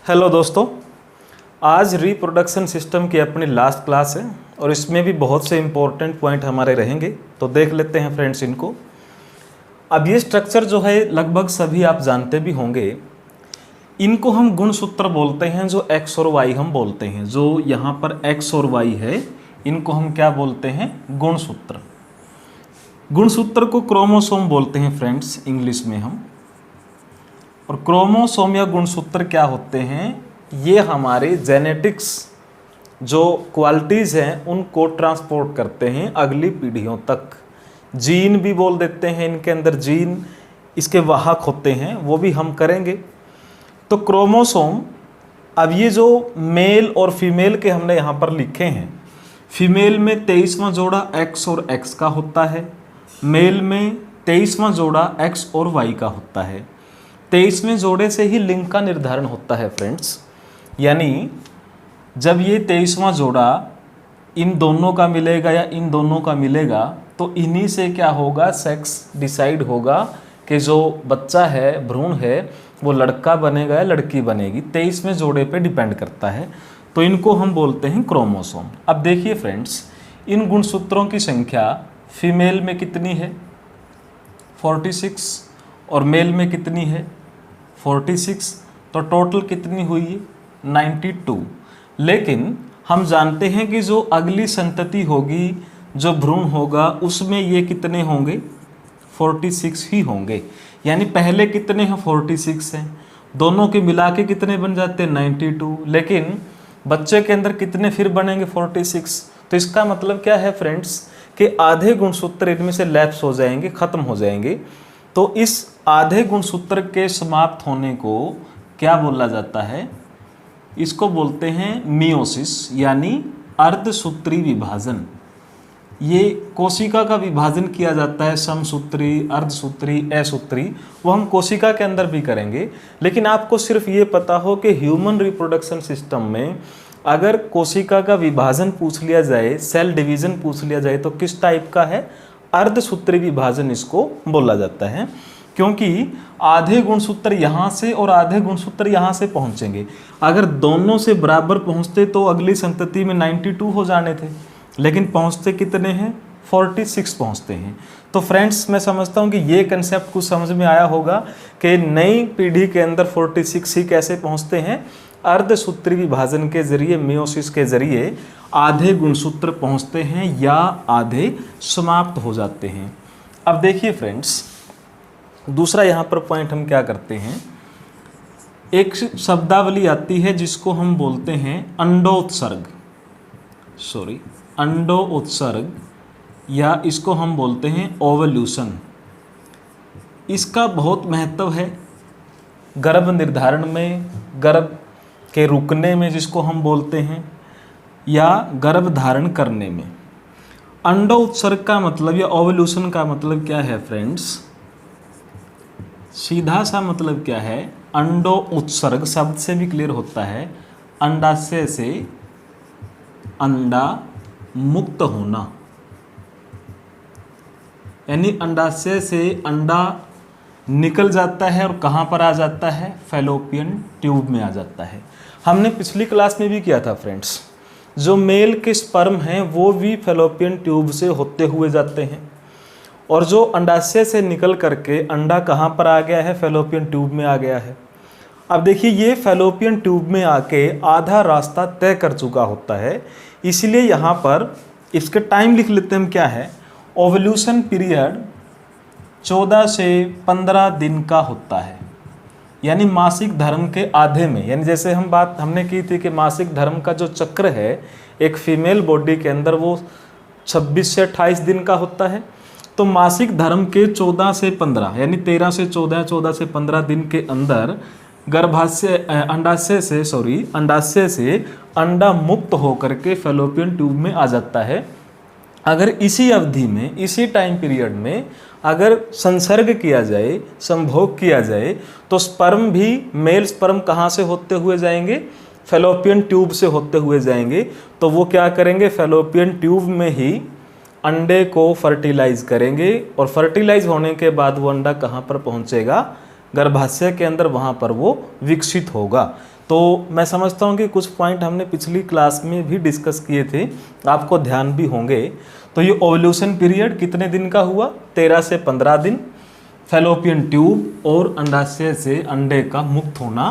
Hello दोस्तों, आज reproduction system की अपनी लास्ट क्लास है और इसमें भी बहुत से इम्पोर्टेंट पॉइंट हमारे रहेंगे। तो देख लेते हैं फ्रेंड्स इनको। अब ये स्ट्रक्चर जो है लगभग सभी आप जानते भी होंगे। इनको हम गुणसूत्र बोलते हैं, जो एक्स और वाई हम बोलते हैं। जो यहाँ पर एक्स और वाई है इनको हम क्या बोलते हैं? गुणसूत्र। गुणसूत्र को क्रोमोसोम बोलते हैं फ्रेंड्स इंग्लिश में हम। और क्रोमोसोम या गुणसूत्र क्या होते हैं? ये हमारे जेनेटिक्स जो क्वालिटीज़ हैं उनको ट्रांसपोर्ट करते हैं अगली पीढ़ियों तक। जीन भी बोल देते हैं, इनके अंदर जीन इसके वाहक होते हैं, वो भी हम करेंगे। तो क्रोमोसोम, अब ये जो मेल और फीमेल के हमने यहाँ पर लिखे हैं, फीमेल में 23वां जोड़ा एक्स और एक्स का होता है, मेल में 23वां जोड़ा एक्स और वाई का होता है। 23वें जोड़े से ही लिंग का निर्धारण होता है फ्रेंड्स। यानी जब ये 23वां जोड़ा इन दोनों का मिलेगा या इन दोनों का मिलेगा तो इन्हीं से क्या होगा? सेक्स डिसाइड होगा कि जो बच्चा है, भ्रूण है, वो लड़का बनेगा या लड़की बनेगी। 23वें जोड़े पे डिपेंड करता है। तो इनको हम बोलते हैं क्रोमोसोम। अब देखिए फ्रेंड्स, इन गुणसूत्रों की संख्या फीमेल में कितनी है? 46। और मेल में कितनी है? 46। तो टोटल कितनी हुई है? 92। लेकिन हम जानते हैं कि जो अगली संतति होगी, जो भ्रूण होगा, उसमें ये कितने होंगे? 46 ही होंगे। यानी पहले कितने हैं? 46 हैं। दोनों के मिला के कितने बन जाते हैं? 92। लेकिन बच्चे के अंदर कितने फिर बनेंगे? 46। तो इसका मतलब क्या है फ्रेंड्स कि आधे गुणसूत्र इनमें से लैप्स हो जाएंगे, खत्म हो जाएंगे। तो इस आधे गुणसूत्र के समाप्त होने को क्या बोला जाता है? इसको बोलते हैं मियोसिस, यानी अर्धसूत्री विभाजन। ये कोशिका का विभाजन किया जाता है, समसूत्री, अर्धसूत्री, असूत्री। वो हम कोशिका के अंदर भी करेंगे। लेकिन आपको सिर्फ ये पता हो कि ह्यूमन रिप्रोडक्शन सिस्टम में अगर कोशिका का विभाजन पूछ लिया जाए, सेल डिवीजन पूछ लिया जाए, तो किस टाइप का है? अर्धसूत्री विभाजन इसको बोला जाता है। क्योंकि आधे गुणसूत्र यहाँ से और आधे गुणसूत्र यहाँ से पहुँचेंगे। अगर दोनों से बराबर पहुँचते तो अगली संतति में 92 हो जाने थे, लेकिन पहुँचते कितने हैं? 46 पहुँचते हैं। तो फ्रेंड्स, मैं समझता हूँ कि ये कंसेप्ट कुछ समझ में आया होगा कि नई पीढ़ी के अंदर 46 ही कैसे पहुँचते हैं? अर्धसूत्री विभाजन के जरिए, मियोसिस के जरिए आधे गुणसूत्र पहुँचते हैं या आधे समाप्त हो जाते हैं। अब देखिए फ्रेंड्स, दूसरा यहाँ पर पॉइंट हम क्या करते हैं, एक शब्दावली आती है जिसको हम बोलते हैं अंडोत्सर्ग, या इसको हम बोलते हैं ओवल्यूशन। इसका बहुत महत्व है गर्भ निर्धारण में, गर्भ के रुकने में जिसको हम बोलते हैं, या गर्भ धारण करने में। अंडोत्सर्ग का मतलब या ओवल्यूशन का मतलब क्या है फ्रेंड्स? सीधा सा मतलब क्या है? अंडो उत्सर्ग शब्द से भी क्लियर होता है, अंडाशय से अंडा मुक्त होना। यानी अंडाशय से अंडा निकल जाता है और कहाँ पर आ जाता है? फैलोपियन ट्यूब में आ जाता है। हमने पिछली क्लास में भी किया था फ्रेंड्स, जो मेल के स्पर्म हैं वो भी फैलोपियन ट्यूब से होते हुए जाते हैं, और जो अंडाशय से निकल करके अंडा कहाँ पर आ गया है? फैलोपियन ट्यूब में आ गया है। अब देखिए, ये फैलोपियन ट्यूब में आके आधा रास्ता तय कर चुका होता है। इसलिए यहाँ पर इसके टाइम लिख लेते हैं हम, क्या है? ओवल्यूशन पीरियड 14 से 15 दिन का होता है। यानी मासिक धर्म के आधे में, यानी जैसे हमने की थी कि मासिक धर्म का जो चक्र है एक फीमेल बॉडी के अंदर वो 26 से 28 दिन का होता है। तो मासिक धर्म के 14 से 15, यानी 13 से 14, 14 से 15 दिन के अंदर अंडाशय से अंडा मुक्त होकर के फैलोपियन ट्यूब में आ जाता है। अगर इसी अवधि में, इसी टाइम पीरियड में अगर संसर्ग किया जाए, संभोग किया जाए, तो स्पर्म भी, मेल स्पर्म कहाँ से होते हुए जाएंगे? फैलोपियन ट्यूब से होते हुए जाएंगे। तो वो क्या करेंगे? फैलोपियन ट्यूब में ही अंडे को फर्टिलाइज करेंगे, और फर्टिलाइज होने के बाद वो अंडा कहाँ पर पहुँचेगा? गर्भाशय के अंदर, वहाँ पर वो विकसित होगा। तो मैं समझता हूँ कि कुछ पॉइंट हमने पिछली क्लास में भी डिस्कस किए थे, आपको ध्यान भी होंगे। तो ये ओवल्यूशन पीरियड कितने दिन का हुआ? 13 से 15 दिन। फैलोपियन ट्यूब और अंडाशय से अंडे का मुक्त होना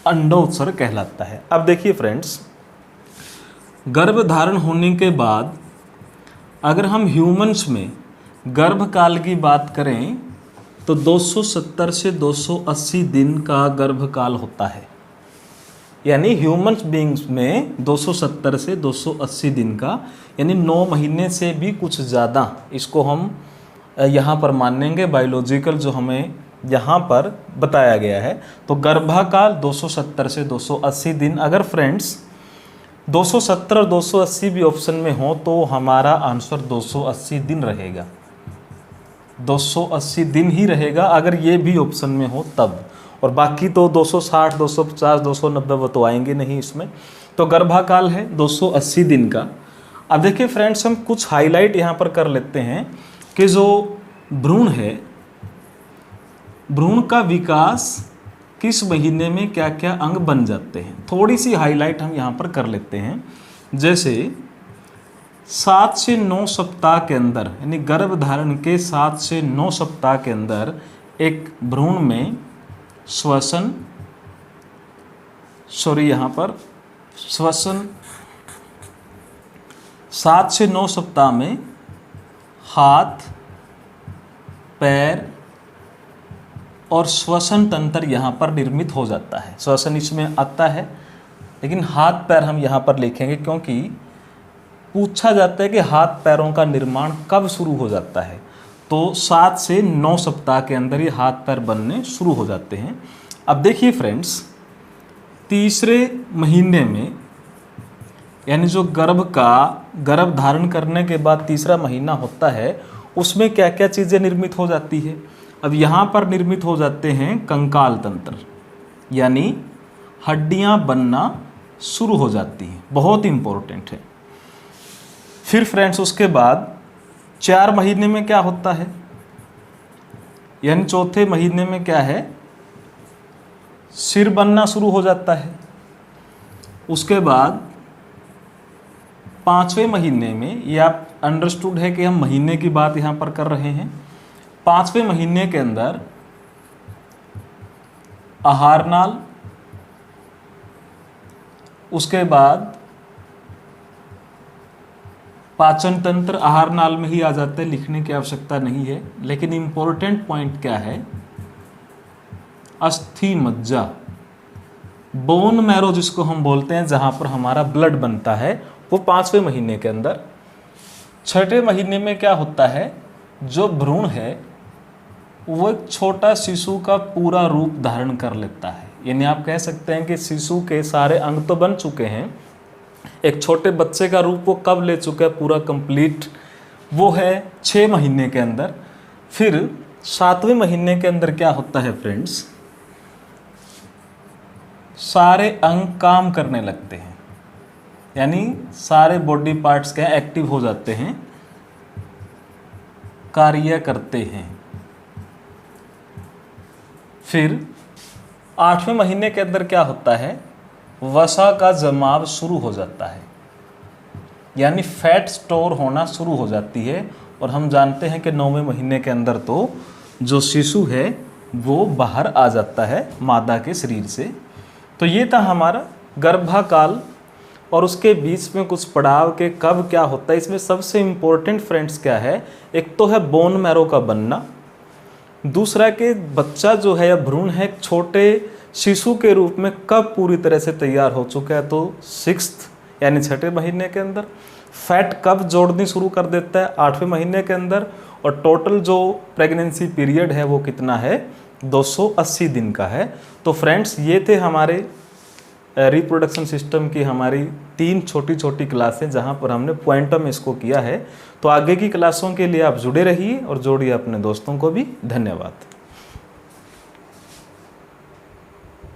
अंडोत्सर्ग कहलाता है। अब देखिए फ्रेंड्स, गर्भधारण होने के बाद अगर हम ह्यूमंस में गर्भकाल की बात करें तो 270 से 280 दिन का गर्भकाल होता है। यानी ह्यूमंस बीइंग्स में 270 से 280 दिन का, यानी 9 महीने से भी कुछ ज़्यादा, इसको हम यहाँ पर मानेंगे बायोलॉजिकल जो हमें यहाँ पर बताया गया है। तो गर्भकाल 270 से 280 दिन। अगर फ्रेंड्स 270 और 280 भी ऑप्शन में हो तो हमारा आंसर 280 दिन रहेगा, 280 दिन ही रहेगा अगर ये भी ऑप्शन में हो तब। और बाकी तो 260, 250, 290 वो तो आएंगे नहीं इसमें। तो गर्भकाल है 280 दिन का। अब देखिए फ्रेंड्स, हम कुछ हाईलाइट यहाँ पर कर लेते हैं कि जो भ्रूण है, भ्रूण का विकास किस महीने में क्या क्या अंग बन जाते हैं, थोड़ी सी हाईलाइट हम यहाँ पर कर लेते हैं। जैसे 7 से 9 सप्ताह के अंदर, यानी गर्भधारण के 7 से 9 सप्ताह के अंदर एक भ्रूण में श्वसन, यहाँ पर श्वसन 7 से 9 सप्ताह में हाथ, पैर और श्वसन तंत्र यहाँ पर निर्मित हो जाता है। श्वसन इसमें आता है, लेकिन हाथ पैर हम यहाँ पर लिखेंगे क्योंकि पूछा जाता है कि हाथ पैरों का निर्माण कब शुरू हो जाता है। तो 7 से 9 सप्ताह के अंदर ये हाथ पैर बनने शुरू हो जाते हैं। अब देखिए फ्रेंड्स, तीसरे महीने में, यानी जो गर्भ धारण करने के बाद तीसरा महीना होता है, उसमें क्या क्या चीज़ें निर्मित हो जाती है। अब यहाँ पर निर्मित हो जाते हैं कंकाल तंत्र, यानी हड्डियाँ बनना शुरू हो जाती हैं, बहुत इंपॉर्टेंट है। फिर फ्रेंड्स उसके बाद 4 महीने में क्या होता है, यानी चौथे महीने में क्या है, सिर बनना शुरू हो जाता है। उसके बाद 5वें महीने में, ये आप अंडरस्टूड है कि हम महीने की बात यहाँ पर कर रहे हैं, 5वें महीने के अंदर आहार नाल, उसके बाद पाचन तंत्र आहार नाल में ही आ जाते हैं, लिखने की आवश्यकता नहीं है। लेकिन इंपॉर्टेंट पॉइंट क्या है, अस्थि मज्जा, बोन मैरो जिसको हम बोलते हैं, जहां पर हमारा ब्लड बनता है, वो 5वें महीने के अंदर। 6ठे महीने में क्या होता है, जो भ्रूण है वो एक छोटा शिशु का पूरा रूप धारण कर लेता है। यानी आप कह सकते हैं कि शिशु के सारे अंग तो बन चुके हैं, एक छोटे बच्चे का रूप वो कब ले चुका है पूरा कंप्लीट, वो है 6 महीने के अंदर। फिर 7वें महीने के अंदर क्या होता है फ्रेंड्स, सारे अंग काम करने लगते हैं, यानी सारे बॉडी पार्ट्स क्या एक्टिव हो जाते हैं, कार्य करते हैं। फिर 8वें महीने के अंदर क्या होता है, वसा का जमाव शुरू हो जाता है, यानी फैट स्टोर होना शुरू हो जाती है। और हम जानते हैं कि 9वें महीने के अंदर तो जो शिशु है वो बाहर आ जाता है मादा के शरीर से। तो ये था हमारा गर्भकाल, और उसके बीच में कुछ पड़ाव के कब क्या होता है। इसमें सबसे इम्पोर्टेंट फ्रेंड्स क्या है, एक तो है बोन मैरो का बनना, दूसरा कि बच्चा जो है या भ्रूण है छोटे शिशु के रूप में कब पूरी तरह से तैयार हो चुका है, तो 6th यानी 6ठे महीने के अंदर। फैट कब जोड़नी शुरू कर देता है, 8वें महीने के अंदर। और टोटल जो प्रेगनेंसी पीरियड है वो कितना है, 280 दिन का है। तो फ्रेंड्स ये थे हमारे रिप्रोडक्शन सिस्टम की हमारी 3 छोटी छोटी क्लासें, जहां पर हमने पॉइंटम इसको किया है। तो आगे की क्लासों के लिए आप जुड़े रहिए और जोड़िए अपने दोस्तों को भी। धन्यवाद।